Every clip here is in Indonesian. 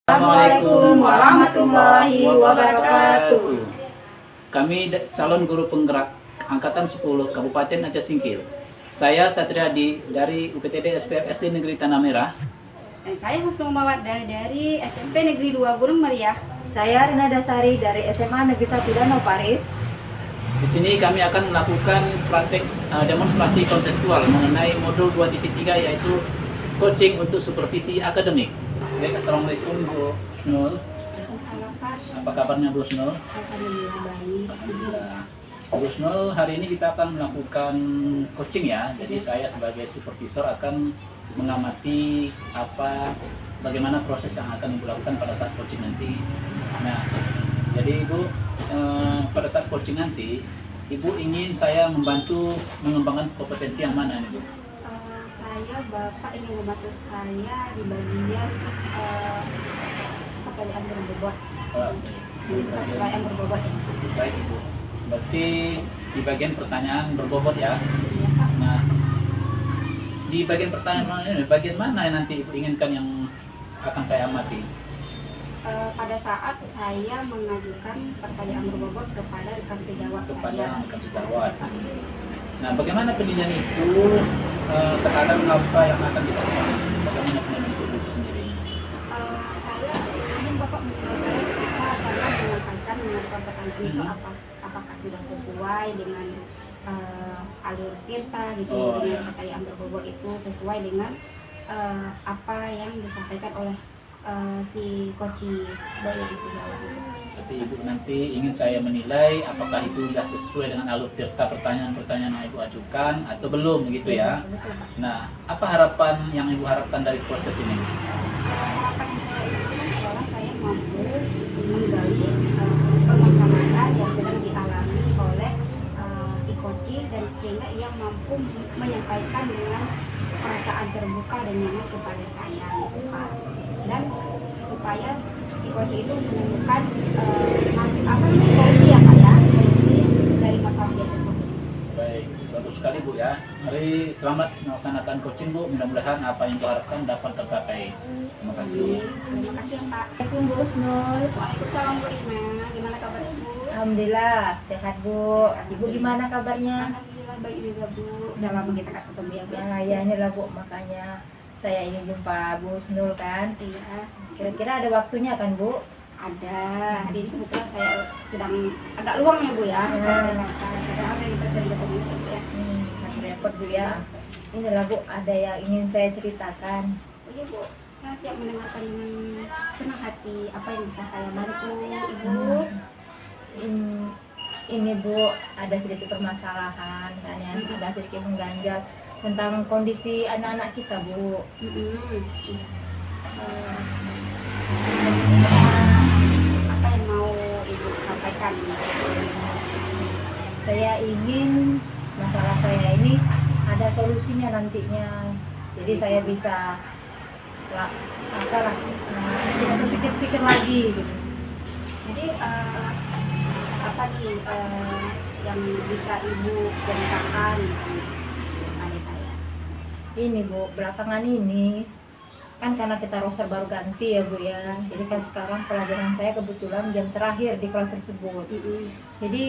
Assalamualaikum warahmatullahi wabarakatuh. Kami calon guru penggerak Angkatan 10 Kabupaten Aceh Singkil. Saya Satriadi dari UPTD SPF SD Negeri Tanah Merah. Dan saya Husnul Mawaddah dari SMP Negeri 2 Gunung Meriah. Saya Rina Dasari dari SMA Negeri 1 Danau Paris. Di sini kami akan melakukan praktek demonstrasi konseptual mengenai modul 2.3 yaitu coaching untuk supervisi akademik. Baik, Assalamualaikum Bu Husnul. Waalaikumsalam, Pak. Apa kabarnya Bu Husnul? Alhamdulillah baik. Alhamdulillah. Bu Husnul, hari ini kita akan melakukan coaching ya. Jadi saya sebagai supervisor akan mengamati bagaimana proses yang akan Ibu lakukan pada saat coaching nanti. Nah, jadi Ibu pada saat coaching nanti, Ibu ingin saya membantu mengembangkan kompetensi yang mana nih Bu? Bapak ingin membantu saya di bagian pekerjaan berbobot. Pertanyaan berbobot ini. Baik Ibu. Berarti di bagian pertanyaan berbobot ya. Iya, Pak. Nah, di bagian pertanyaan ini, bagian mana yang nanti Ibu inginkan yang akan saya amati? Pada saat saya mengajukan pertanyaan berbobot kepada rekan sejawat Kepada saya. rekan sejawat. Nah, bagaimana penilaian itu terhadap apa yang akan kita lakukan? Bagaimana penilaian itu sendiri? Saya ingin Bapak menilai saya menyampaikan mengajukan pertanyaan itu apakah sudah sesuai dengan alur tirta gitu, dengan pertanyaan berbobot itu sesuai dengan apa yang disampaikan oleh si koci Baik. itu jawabannya. Berarti Ibu nanti ingin saya menilai apakah itu sudah sesuai dengan alur tirta pertanyaan-pertanyaan yang Ibu ajukan atau belum begitu ya. Betul, Pak. Nah, apa harapan yang Ibu harapkan dari proses ini? Harapan saya itu adalah saya mampu menggali permasalahan yang sedang dialami oleh si koci dan sehingga ia mampu menyampaikan dengan perasaan terbuka dan nyaman kepada saya gitu, Pak. Dan supaya si koci itu menemukan solusi ya Pak ya, solusi dari masalah dia tersebut. Baik, bagus sekali Bu ya. Mari selamat melaksanakan coaching Bu. Mudah-mudahan apa yang Ibu harapkan dapat tercapai. Terima kasih. Terima kasih ya Pak. Assalamualaikum Bu Husnul. Waalaikumsalam Bu Rima. Gimana kabar Ibu? Alhamdulillah sehat Bu. Ibu gimana kabarnya? Alhamdulillah baik juga Bu. Udah lama kita nggak ketemu ya Bu. Nah, ya inilah Bu, makanya saya ingin jumpa Bu Husnul kan. Iya. Kira-kira ada waktunya kan Bu? Ada. Hari ini kebetulan saya sedang agak luang ya Bu ya. Saya karena kita sering ketemu ya Bu ya. Nggak repot Bu ya. Inilah Bu, ada yang ingin saya ceritakan. Oh iya Bu, saya siap mendengarkan dengan senang hati. Apa yang bisa saya bantu Ibu? Ini Bu, ada sedikit permasalahan kan ya, ada sedikit mengganjal tentang kondisi anak-anak kita Bu. Apa yang mau Ibu sampaikan? Saya ingin masalah saya ini ada solusinya nantinya, jadi saya bisa tidak berpikir-pikir lagi gitu. Jadi apa nih yang bisa Ibu ceritakan pada saya? Ini Bu, belakangan ini kan karena kita roster baru ganti ya Bu ya, jadi kan sekarang pelajaran saya kebetulan jam terakhir di kelas tersebut. Jadi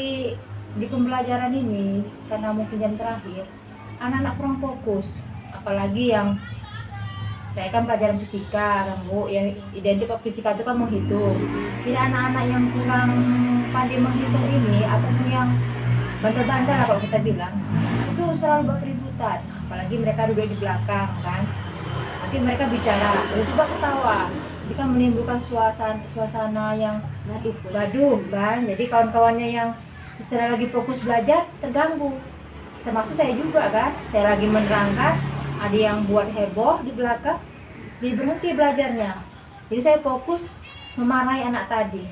di pembelajaran ini karena mungkin jam terakhir anak-anak kurang fokus, apalagi yang saya kan pelajaran fisika kan Bu, yang identik fisika itu kan menghitung. Jadi anak-anak yang kurang pandai menghitung ini ataupun yang bandel-bandel lah kalau kita bilang, itu selalu berkeributan, apalagi mereka duduk di belakang kan. Nanti mereka bicara, tiba-tiba ketawa, jadi kan menimbulkan suasana yang gaduh kan. Jadi kawan-kawannya yang istilah lagi fokus belajar terganggu, termasuk saya juga kan. Saya lagi menerangkan, ada yang buat heboh di belakang, jadi berhenti belajarnya. Jadi saya fokus memarahi anak tadi.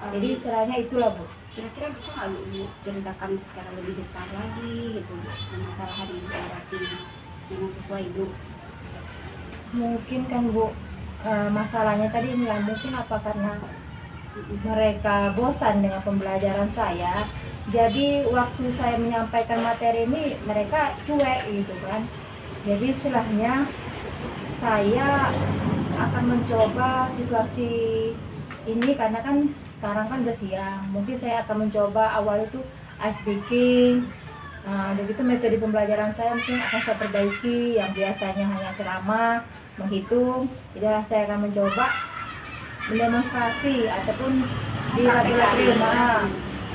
Jadi istilahnya itulah Bu. Kira-kira bisa nggak Ibu ceritakan secara lebih detail lagi gitu permasalahan yang dihadapi dengan sesuai Ibu? Mungkin kan Bu, masalahnya tadi nggak mungkin apa karena mereka bosan dengan pembelajaran saya, jadi waktu saya menyampaikan materi ini mereka cuek gitu kan. Jadi istilahnya Saya akan mencoba situasi ini karena kan sekarang kan udah siang. Mungkin saya akan mencoba awal itu ice breaking. Nah, begitu metode pembelajaran saya mungkin akan saya perbaiki yang biasanya hanya ceramah, menghitung. Jadi saya akan mencoba mendemonstrasi ataupun di laboratorium.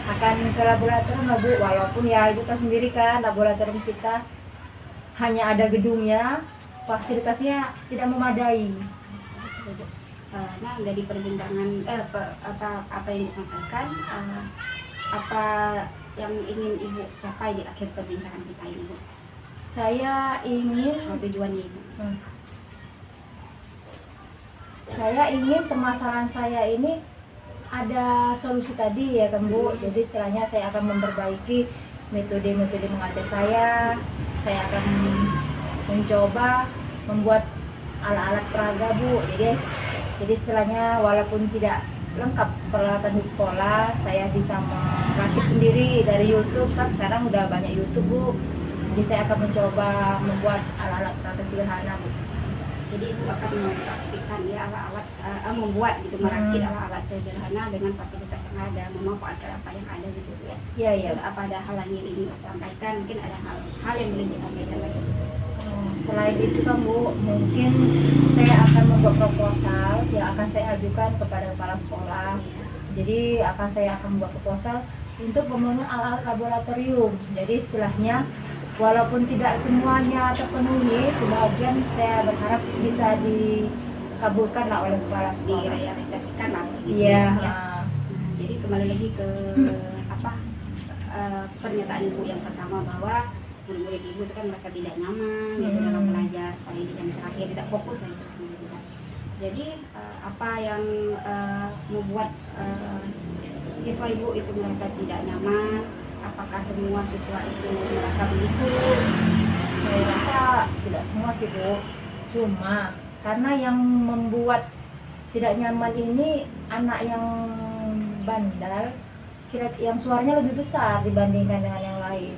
Akan ke laboratorium lah Bu, walaupun ya Ibu kan sendiri kan laboratorium kita hanya ada gedungnya, fasilitasnya tidak memadai. Nah, dari perbincangan apa yang disampaikan, apa yang ingin Ibu capai di akhir perbincangan kita ini, Bu? Saya ingin Tujuannya Ibu? Saya ingin permasalahan saya ini ada solusi tadi ya kan Bu. Jadi setelahnya saya akan memperbaiki metode-metode mengajar saya. Saya akan mencoba membuat alat-alat peraga Bu. Jadi setelahnya walaupun tidak lengkap peralatan di sekolah, saya bisa merakit sendiri dari YouTube. Kan sekarang udah banyak YouTube Bu. Jadi saya akan mencoba membuat alat-alat peraga sederhana Bu. Jadi Ibu akan mempraktikkan ya alat-alat, membuat gitu, merakit alat-alat sederhana dengan fasilitas yang ada, memanfaatkan apa yang ada gitu ya. Iya, iya. Apa ada hal lain yang ingin Ibu sampaikan? Mungkin ada hal yang boleh Ibu sampaikan lagi. Selain itu kan Bu, mungkin saya akan membuat proposal yang akan saya ajukan kepada kepala sekolah. Jadi saya akan membuat proposal untuk pembangunan alat-alat laboratorium. Jadi istilahnya walaupun tidak semuanya terpenuhi, sebagian saya berharap bisa dikabulkan lah oleh kepala sekolah. Direalisasikan lah. Iya. Ya. Jadi kembali lagi ke pernyataan Ibu yang pertama bahwa murid-murid Ibu itu kan merasa tidak nyaman gitu dalam belajar, apalagi di jam terakhir tidak fokus gitu. Jadi apa yang membuat siswa Ibu itu merasa tidak nyaman? Apakah semua siswa itu merasa begitu? Saya rasa tidak semua sih Bu. Cuma karena yang membuat tidak nyaman ini anak yang bandel, yang suaranya lebih besar dibandingkan dengan yang lain.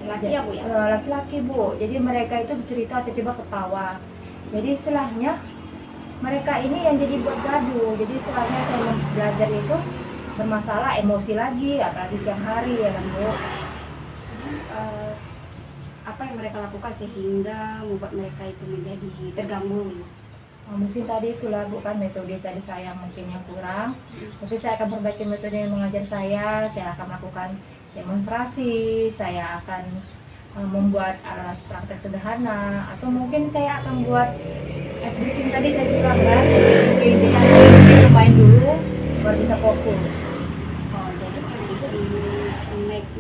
Laki-laki ya Bu ya? Laki-laki Bu. Jadi mereka itu bercerita tiba-tiba ketawa. Jadi istilahnya mereka ini yang jadi buat gaduh. Jadi istilahnya saya belajar itu bermasalah, emosi lagi, apalagi siang hari ya kan Bu. Apa yang mereka lakukan sehingga membuat mereka itu menjadi terganggu? Mungkin tadi itulah Bu kan metode tadi saya mungkin yang kurang. Tapi saya akan perbaiki metode yang mengajar saya akan melakukan demonstrasi, saya akan membuat alat praktek sederhana, atau mungkin saya akan buat ice breaking tadi saya bilang kan, mungkin kita main dulu baru bisa fokus.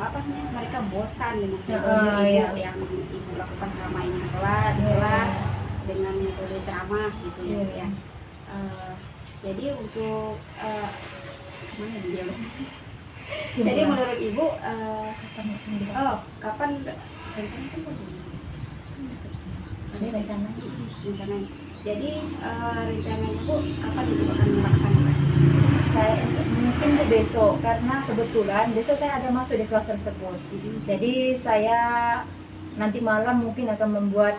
Jadi mereka bosan dengan metode yang Ibu lakukan selama ini di kelas dengan metode ceramah gitu ya. Jadi untuk mana dia? Jadi menurut Ibu kapan rencana? Jadi rencana Ibu kapan Ibu akan melaksanakan? Saya mungkin besok, karena kebetulan besok saya ada masuk di kelas tersebut. Jadi saya nanti malam mungkin akan membuat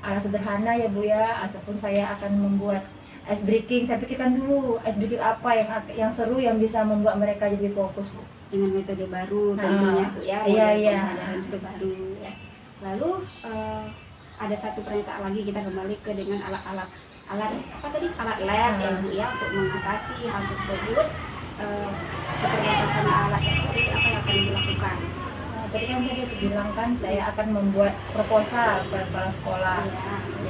alat sederhana ya Bu ya, ataupun saya akan membuat ice breaking. Saya pikirkan dulu ice breaking apa yang seru yang bisa membuat mereka jadi fokus Bu. Dengan metode baru tentunya Bu ya, pembelajaran terbaru ya. Lalu ada satu pernyataan lagi, kita kembali ke dengan alat apa tadi, alat lab ya Bu ya, untuk mengatasi hal tersebut. Keterbatasan alat tersebut apa yang akan dilakukan? Tadi kan saya bilang kan saya akan membuat proposal kepada kepala sekolah.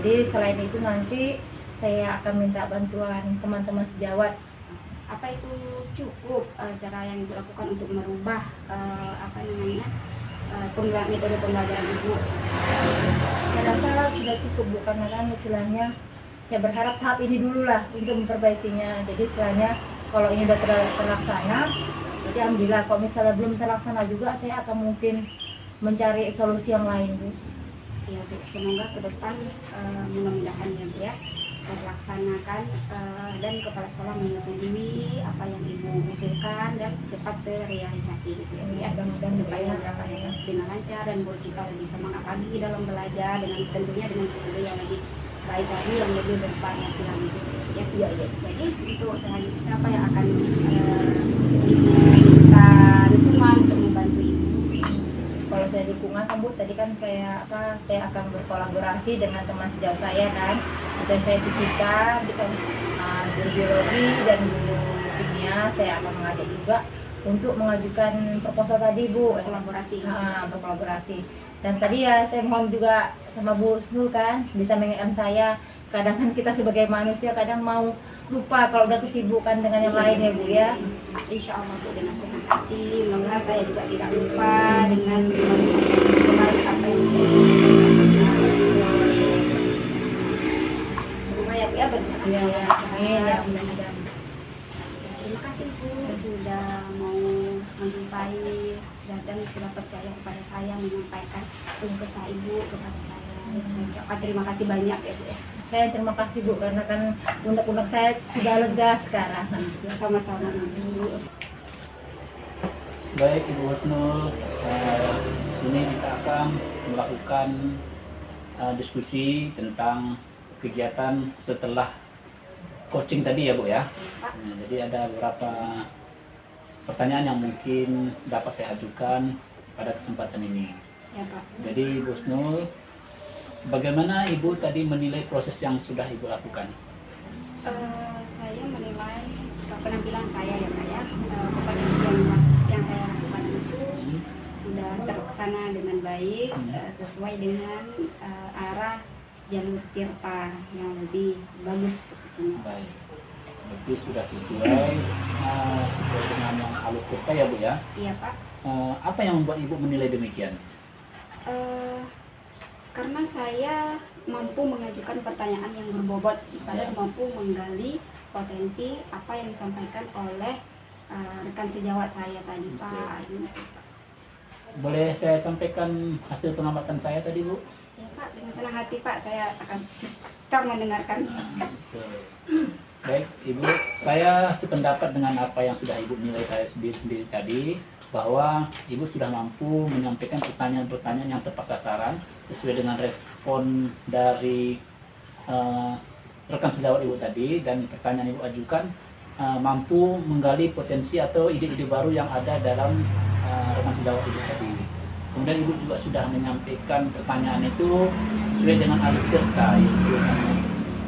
Jadi selain itu nanti saya akan minta bantuan teman-teman sejawat. Apa itu cukup cara yang dilakukan untuk merubah metode pembelajaran Ibu? Saya rasa sudah cukup Bu, karena kan istilahnya saya berharap tahap ini dulu lah untuk memperbaikinya. Jadi istilahnya kalau ini sudah terlaksana, jadi alhamdulillah. Kalau misalnya belum terlaksana juga, saya akan mungkin mencari solusi yang lain Bu. Ya, semoga ke depan mudah-mudahan ya Bu ya terlaksanakan dan kepala sekolah menyetujui apa yang Ibu usulkan dan cepat terrealisasi gitu ya. Mudah-mudahan depannya dengan lancar dan buat kita lebih semangat lagi dalam belajar, dengan tentunya dengan metode yang lebih baik lagi, yang lebih bervariasi lagi. Ya, jadi untuk selanjutnya siapa yang akan minta dukungan untuk membantu ibu? Kalau saya dukungan kan Bu, tadi kan saya akan berkolaborasi dengan teman sejauh saya kan, dan saya fisika, kan guru biologi dan guru kimia, saya akan mengajak juga untuk mengajukan proposal tadi Bu, Kolaborasi. berkolaborasi. Dan tadi ya saya mohon juga sama Bu Husnul kan bisa mengingatkan saya, kadang kan kita sebagai manusia kadang mau lupa kalau udah kesibukan dengan yang lain ya Bu ya. Insya Allah Bu, dengan senang hati, mudah-mudahan saya juga tidak lupa dengan kembali apa yang semoga ya Bu ya berjalan. Iya, amin ya mudah-mudahan. Terima kasih Bu sudah mau menjumpai dan sudah percaya kepada saya, menyampaikan keluh kesah ibu kepada saya. Saya ucapkan terima kasih banyak ya Bu ya. Saya terima kasih Bu, karena kan pundak-pundak saya sudah lega sekarang. Ya, sama-sama Bu. Baik Ibu Husnul, di sini kita akan melakukan diskusi tentang kegiatan setelah coaching tadi ya Bu ya. Nah, jadi ada beberapa pertanyaan yang mungkin dapat saya ajukan pada kesempatan ini. Ya Pak. Jadi Ibu Husnul, bagaimana Ibu tadi menilai proses yang sudah Ibu lakukan? Saya menilai penampilan saya ya Pak ya, kompetensi yang saya lakukan itu sudah terlaksana dengan baik, sesuai dengan arah jalur tirta yang lebih bagus. Baik, berarti sudah sesuai dengan yang alur tirta ya Bu ya. Iya Pak. Apa yang membuat Ibu menilai demikian? Karena saya mampu mengajukan pertanyaan yang berbobot, padahal mampu menggali potensi apa yang disampaikan oleh rekan sejawat saya tadi Pak. Boleh saya sampaikan hasil pengamatan saya tadi Bu? Ya Pak, dengan senang hati Pak, saya akan tetap mendengarkan. Baik Ibu, saya sependapat dengan apa yang sudah Ibu nilai saya sendiri tadi, bahwa Ibu sudah mampu menyampaikan pertanyaan-pertanyaan yang tepat sasaran sesuai dengan respon dari rekan sejawat Ibu tadi, dan pertanyaan Ibu ajukan mampu menggali potensi atau ide-ide baru yang ada dalam rekan sejawat Ibu tadi. Kemudian Ibu juga sudah menyampaikan pertanyaan itu sesuai dengan alur tirta, yaitu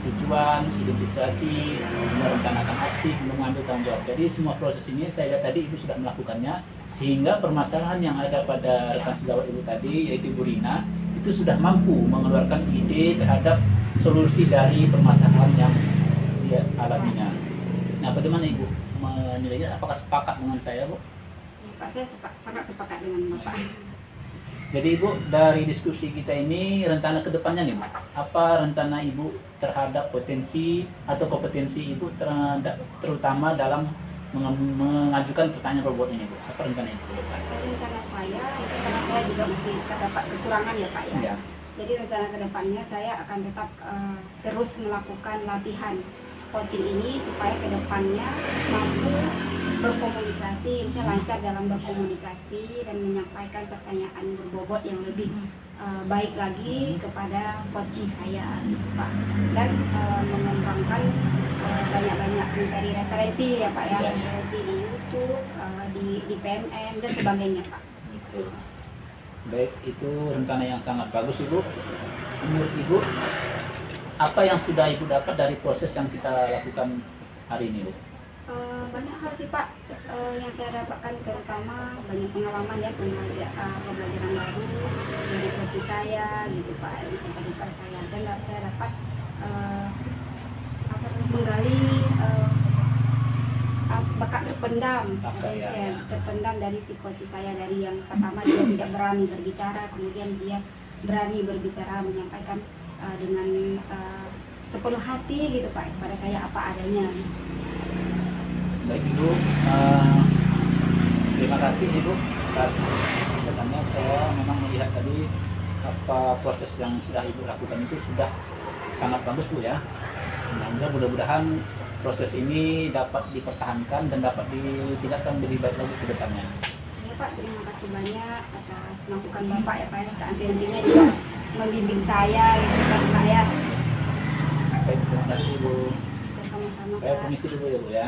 tujuan, identifikasi, merencanakan aksi, mengambil tanggung jawab. Jadi semua proses ini saya lihat tadi Ibu sudah melakukannya, sehingga permasalahan yang ada pada rekan sejawat Ibu tadi, yaitu Bu Rina, itu sudah mampu mengeluarkan ide terhadap solusi dari permasalahan yang dia alaminya. Nah, bagaimana Ibu menilainya? Apakah sepakat dengan saya, Bu? Ya, Pak, saya sangat sepakat dengan Bapak. Jadi Ibu, dari diskusi kita ini, rencana kedepannya nih Bu, apa rencana Ibu terhadap potensi atau kompetensi Ibu terutama dalam mengajukan pertanyaan robot ini Bu? Apa rencana Ibu ke depan? Rencana saya, itu karena saya juga masih terdapat kekurangan ya Pak ya. Ya. Jadi rencana kedepannya saya akan tetap terus melakukan latihan coaching ini supaya kedepannya mampu berkomunikasi, misalnya lancar dalam berkomunikasi dan menyampaikan pertanyaan berbobot yang lebih baik lagi kepada coaching saya, Pak. Dan mengembangkan banyak-banyak mencari referensi ya Pak ya, referensi di YouTube, di PMM dan sebagainya Pak. Gitu. Baik, itu rencana yang sangat bagus Ibu. Menurut Ibu, apa yang sudah Ibu dapat dari proses yang kita lakukan hari ini Bu? Banyak hal sih Pak yang saya dapatkan, terutama banyak pengalaman ya, pembelajaran baru dari coach saya gitu Pak, yang disampaikan saya, dan saya dapat menggali bakat terpendam, terpendam dari si coach saya. Dari yang pertama dia tidak berani berbicara, kemudian dia berani berbicara, menyampaikan dengan sepenuh hati gitu Pak pada saya apa adanya. Baik Ibu, terima kasih Ibu atas kesempatannya. Saya memang melihat tadi apa proses yang sudah Ibu lakukan itu sudah sangat bagus Bu ya. Nah, mudah-mudahan proses ini dapat dipertahankan dan dapat ditingkatkan lebih baik lagi ke depannya. Ya Pak, terima kasih banyak atas masukan Bapak ya Pak. Nanti-nantinya juga membimbing saya gitu kan Pak ya. Bu. Sama-sama Saya Pak. permisi dulu ya Bu ya.